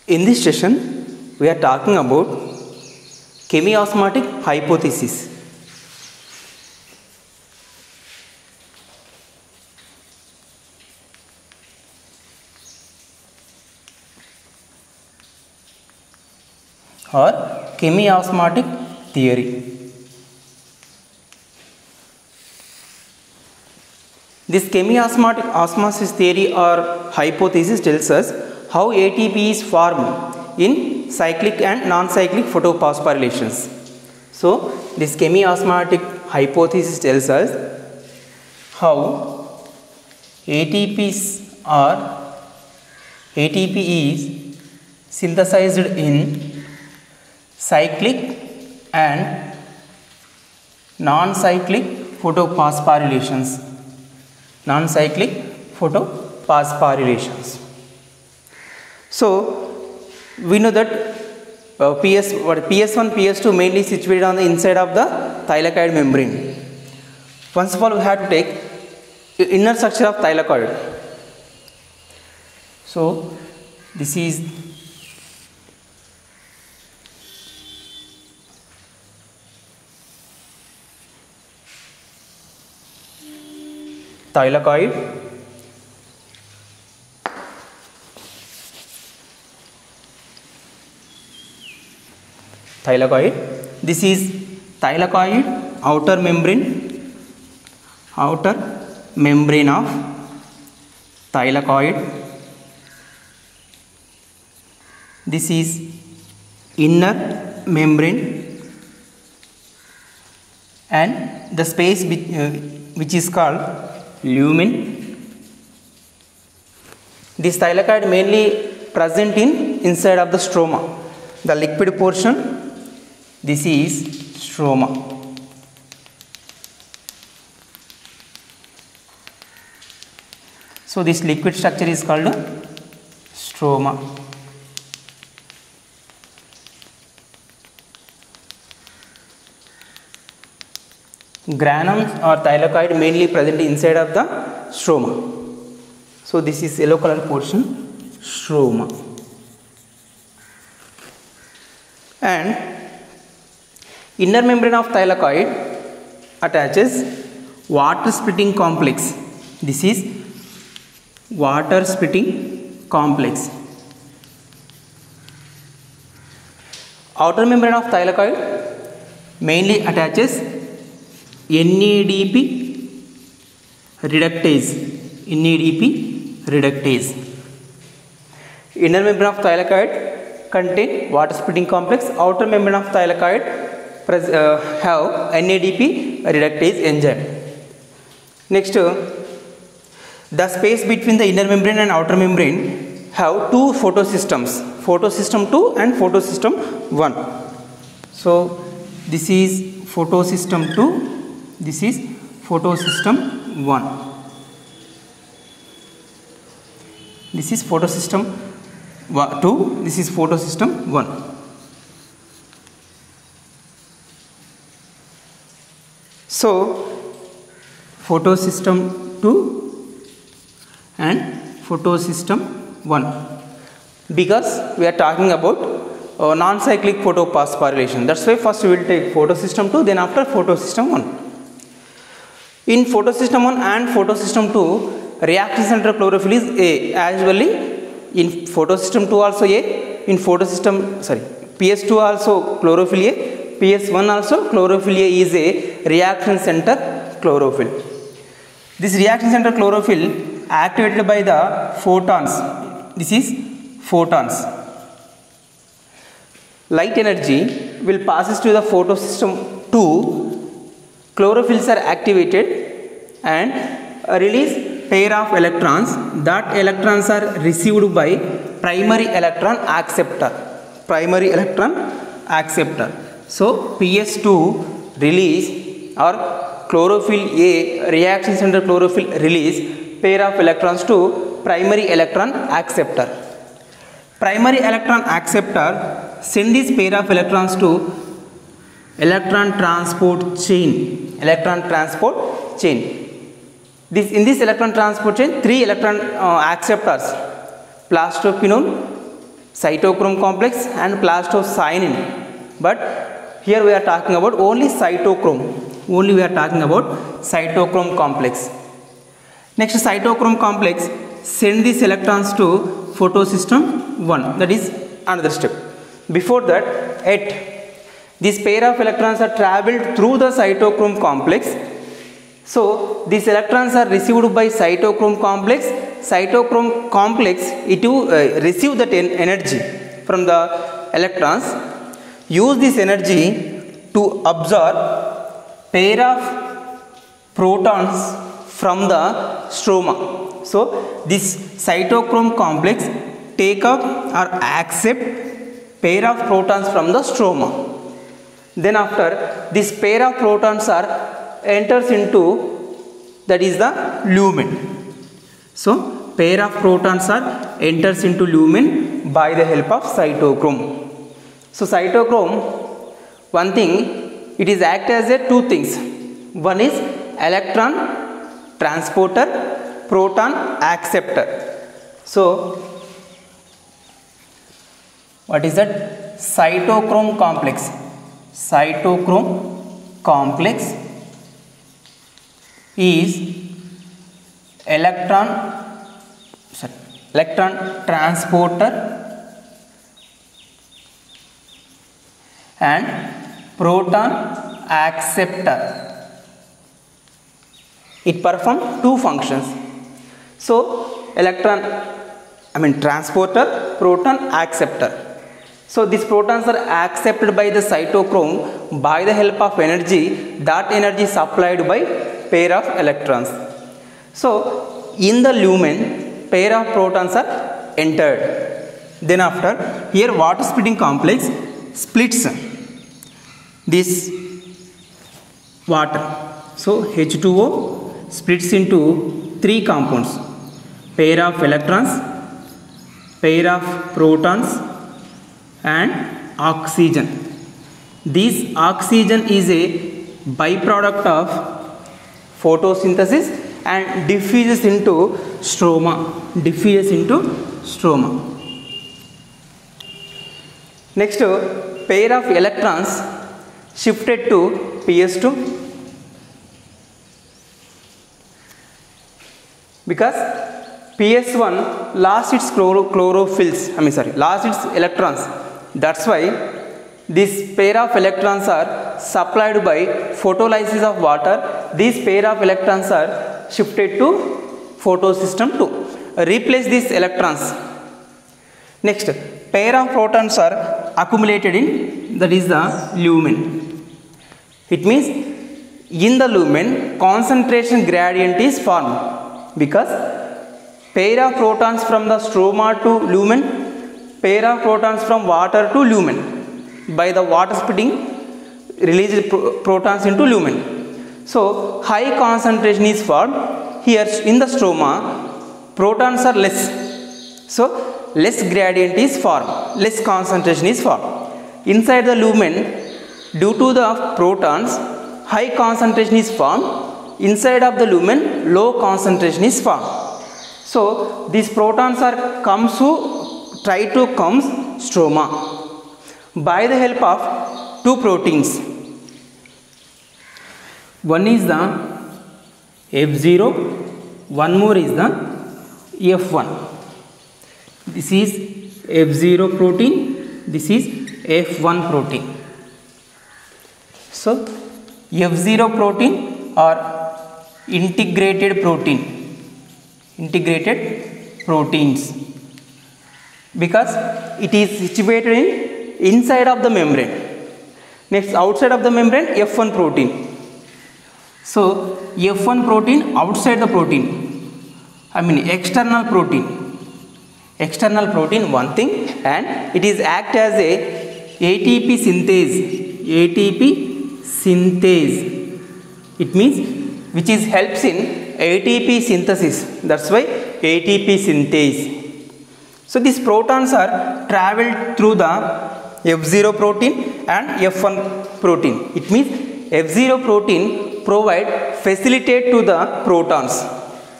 In this session, we are talking about chemiosmotic hypothesis. Or chemiosmotic theory. This chemiosmotic osmosis theory or hypothesis tells us how ATP is formed in cyclic and non-cyclic photophosphorylations. So, this chemiosmotic hypothesis tells us how ATP is synthesized in cyclic and non-cyclic photophosphorylations. So, we know that PS1, PS2 mainly situated on the inside of the thylakoid membrane. First of all, we have to take the inner structure of thylakoid. So, this is thylakoid. This is thylakoid outer membrane of thylakoid. This is inner membrane and the space which is called lumen. This thylakoid mainly present in inside of the stroma, the liquid portion. This is stroma. So, this liquid structure is called stroma. Granums or thylakoid mainly present inside of the stroma. So, this is yellow color portion, stroma. And inner membrane of thylakoid attaches water splitting complex. This is water splitting complex. Outer membrane of thylakoid mainly attaches NADP reductase. Inner membrane of thylakoid contain water splitting complex. Outer membrane of thylakoid have NADP reductase enzyme. Next, the space between the inner membrane and outer membrane have two photosystems, photosystem 2 and photosystem 1. So, this is photosystem 2, this is photosystem 1. This is photosystem 2, this is photosystem 1. So, photosystem 2 and photosystem 1, because we are talking about non-cyclic photophosphorylation. That's why first we will take photosystem 2, then after photosystem 1. In photosystem 1 and photosystem 2, reaction center chlorophyll is A. As well in photosystem 2 also A, in PS2 also chlorophyll A, PS1 also chlorophyll A is a reaction center chlorophyll. This reaction center chlorophyll activated by the photons. This is photons. Light energy will passes to the photosystem 2. Chlorophylls are activated and release pair of electrons. That electrons are received by primary electron acceptor. So, PS2 release or chlorophyll A reaction center chlorophyll release pair of electrons to primary electron acceptor. Primary electron acceptor send this pair of electrons to electron transport chain. In this electron transport chain, 3 electron acceptors, plastoquinone, cytochrome complex and plastocyanin, but here we are talking about only cytochrome. Only we are talking about cytochrome complex. Next, cytochrome complex send these electrons to photosystem 1. That is another step. Before that, this pair of electrons are traveled through the cytochrome complex. So these electrons are received by cytochrome complex. Cytochrome complex receive that energy from the electrons, use this energy to absorb pair of protons from the stroma. So this cytochrome complex take up or accept pair of protons from the stroma. Then after this pair of protons are enters into, that is the lumen. So pair of protons are enters into lumen by the help of cytochrome. So cytochrome, one thing, it is act as a two things. One is electron transporter, proton acceptor. So what is that? Cytochrome complex. Cytochrome complex is electron transporter and proton acceptor. It performs two functions. So transporter, proton acceptor. So these protons are accepted by the cytochrome by the help of energy. That energy supplied by pair of electrons. So in the lumen, pair of protons are entered. Then after, here water splitting complex splits this water. So H2O splits into three compounds: pair of electrons, pair of protons and oxygen. This oxygen is a byproduct of photosynthesis and diffuses into stroma. Next, pair of electrons shifted to PS2 because PS1 lost its lost its electrons. That's why this pair of electrons are supplied by photolysis of water. These pair of electrons are shifted to photosystem 2. Replace these electrons. Next, pair of protons are accumulated in, that is the lumen. It means in the lumen concentration gradient is formed because pair of protons from the stroma to lumen, pair of protons from water to lumen. By the water splitting, releases protons into lumen. So high concentration is formed. Here in the stroma, protons are less. So less gradient is formed, less concentration is formed. Inside the lumen, due to the protons, high concentration is formed. Inside of the lumen, low concentration is formed. So these protons are try to come stroma by the help of two proteins. One is the F0, one more is the F1. This is F0 protein, this is F1 protein. So F0 protein or integrated proteins, because it is situated inside of the membrane. Next, outside of the membrane, F1 protein. So F1 protein outside the protein, external protein one thing, and it is act as a ATP synthase. It means which is helps in ATP synthesis. That's why ATP synthase. So these protons are traveled through the F0 protein and F1 protein. It means F0 protein facilitate to the protons.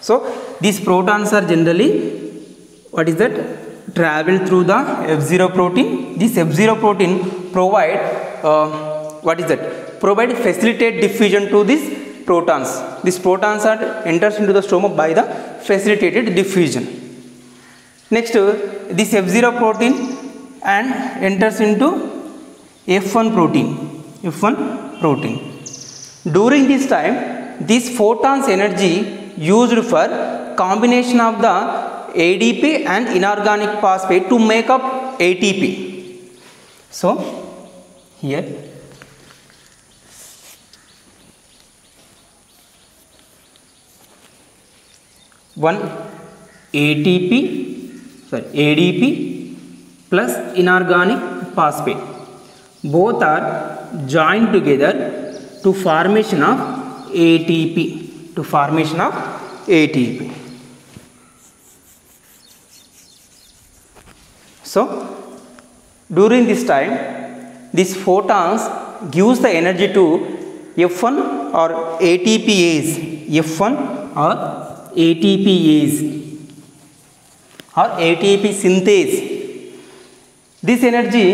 So these protons are generally travel through the F0 protein. This F0 protein provide provide facilitate diffusion to these protons. These protons are enters into the stroma by the facilitated diffusion. Next, this F0 protein and enters into F1 protein. During this time, this photons energy used for combination of the ADP and inorganic phosphate to make up ATP. So here one ADP plus inorganic phosphate, both are joined together to formation of ATP. So during this time, these photons gives the energy to F1 or ATPase, or ATP synthase. This energy,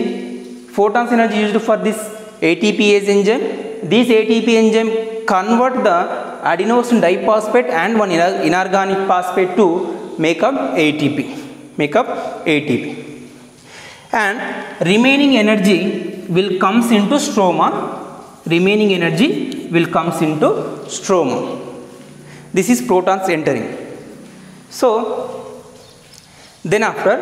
photons energy used for this ATPase enzyme. This ATP enzyme convert the adenosine diphosphate and one inorganic phosphate to make up ATP. And remaining energy will comes into stroma. This is protons entering. So then after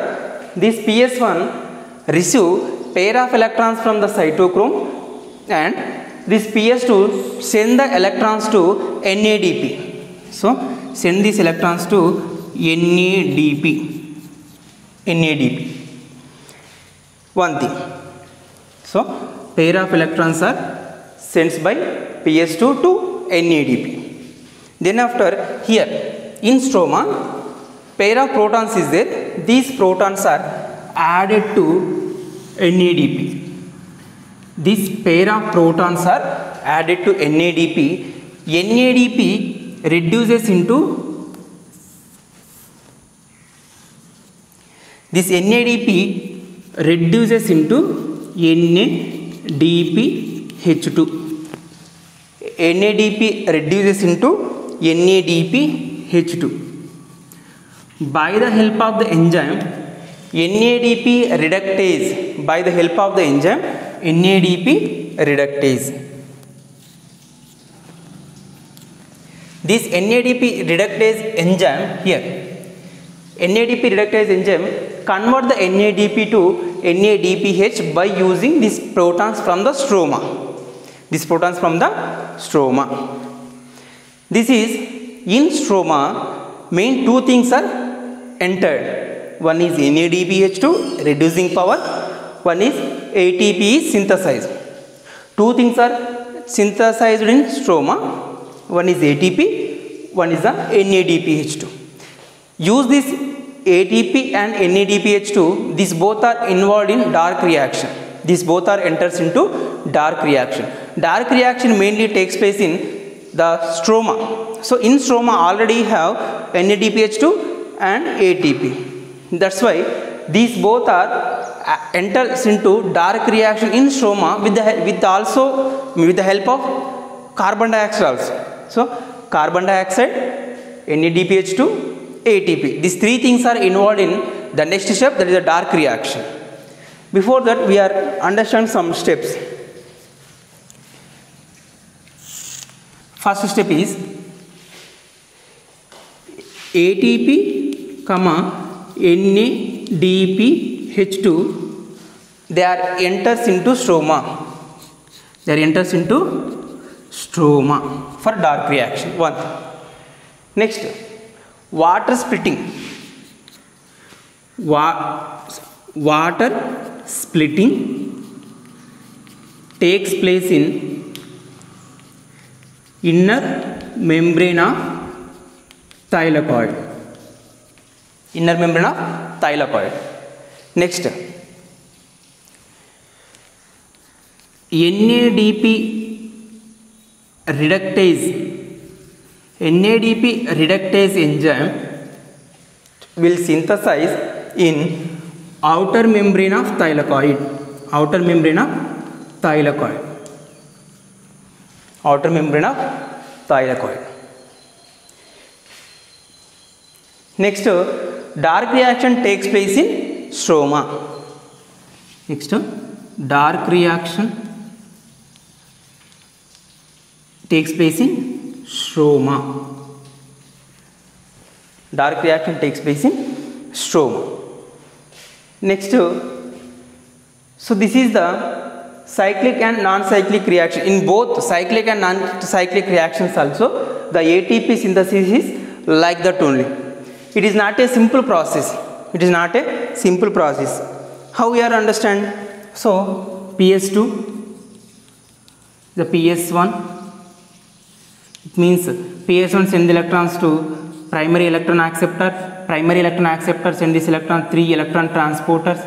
this PS1 receive pair of electrons from the cytochrome, and this PS2 send the electrons to NADP. So send these electrons to NADP. One thing. So pair of electrons are sent by PS2 to NADP. Then after here in stroma, pair of protons is there. These protons are added to NADP. These pair of protons are added to NADP. NADP reduces into NADPH2. NADP reduces into NADPH2. By the help of the enzyme NADP reductase. This NADP reductase enzyme here. NADP reductase enzyme convert the NADP to NADPH by using these protons from the stroma. This is in stroma. Main two things are entered. One is NADPH2 reducing power. One is ATP is synthesized. Two things are synthesized in stroma. One is ATP. One is the NADPH2. Use this ATP and NADPH2. These both are involved in dark reaction. These both are enters into dark reaction. Dark reaction mainly takes place in the stroma. So in stroma already have NADPH2 and ATP. That's why these both are enters into dark reaction in stroma with the help of carbon dioxide also. So carbon dioxide, NADPH2, ATP. These three things are involved in the next step, that is a dark reaction. Before that, we are understand some steps. First step is ATP, NADPH2. They are enters into stroma. For dark reaction. One. Next, water splitting. Water splitting takes place in inner membrane of thylakoid. Next, NADP reductase enzyme will synthesize in outer membrane of thylakoid. Outer membrane of thylakoid. Outer membrane of thylakoid. Next, dark reaction takes place in stroma. Next, dark reaction takes place in stroma. Dark reaction takes place in stroma. Next, so this is the cyclic and non-cyclic reaction. In both cyclic and non-cyclic reactions also, the ATP synthesis is like that only. It is not a simple process. It is not a simple process. How we are understand? So PS2, the PS1, it means PS1 send the electrons to primary electron acceptor. Primary electron acceptor send this electron 3 electron transporters,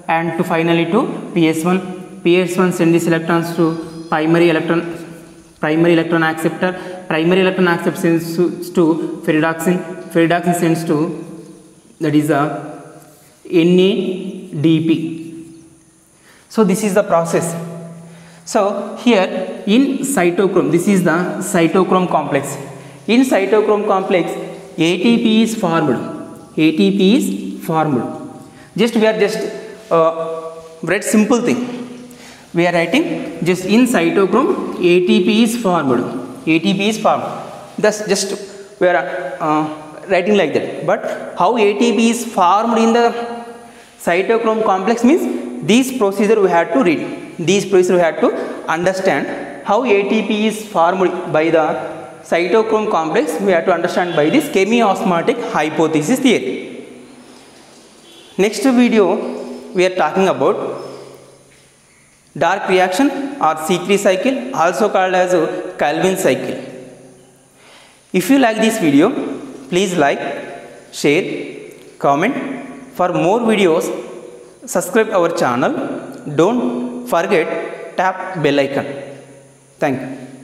and to finally to PS1. PS1 send these electrons to primary electron acceptor. Primary electron acceptor sends to ferredoxin. Ferredoxin sends to, that is a NADP. So this is the process. So here in cytochrome, this is the cytochrome complex. In cytochrome complex, ATP is formed. ATP is formed. Just we are just write simple thing. We are writing just in cytochrome ATP is formed. ATP is formed. Thus just we are writing like that. But how ATP is formed in the cytochrome complex means these procedure we have to read. These procedure we have to understand how ATP is formed by the cytochrome complex. We have to understand by this chemiosmotic hypothesis theory. Next video we are talking about dark reaction or C3 cycle, also called as a Calvin cycle. If you like this video, please like, share, comment. For more videos, subscribe our channel. Don't forget tap bell icon. Thank you.